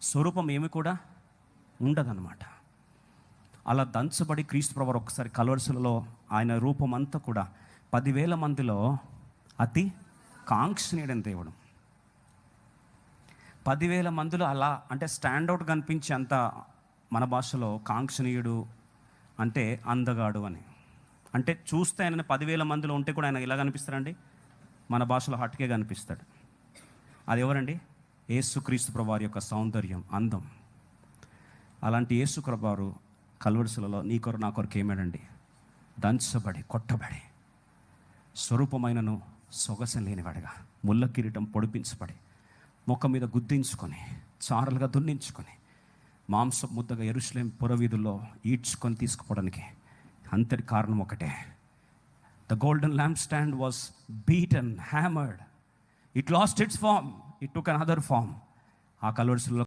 స్వరూపం ఏమి కూడా ఉండదన్నమాట. అలా దంచబడి క్రీస్తు ప్రభువు ఒకసారి కల్వరిశిలలో ఆయన రూపం అంతా కూడా 10,000 మందిలో అతి కాంక్షణీయుడైన దేవుడు. 10,000 మందిలో అలా అంటే స్టాండౌట్ కనిపించే అంత, మన భాషలో కాంక్షణీయుడు అంటే అందగాడు అని. అంటే చూస్తే ఆయన 10,000 మందిలో ఉంటే కూడా ఆయన ఇలా కనిపిస్తాడండి, మన భాషలో హట్కే కనిపిస్తాడు. అది ఎవరండి? యేసుక్రీస్తు ప్రభువారి యొక్క సౌందర్యం, అందం. అలాంటి యేసు ప్రభువారు కల్వరిశిలలో నీ కొరకు నా కొరకు ఏమాడండి? దంచబడి కొట్టబడి స్వరూపమైనను సొగసం లేనివాడిగా, ముళ్ళ కిరీటం పొడిపించబడి, ముఖం మీద గుద్దించుకొని, చారలుగా దున్నించుకొని, మాంసం ముద్దగా యెరూషలేము పురవీధుల్లో ఈడ్చుకొని తీసుకుపోవడానికి అంతటి కారణం ఒకటే. The golden lamp stand was beaten, hammered, it lost its form, it took another form. ఆ కల్వరిశిలలో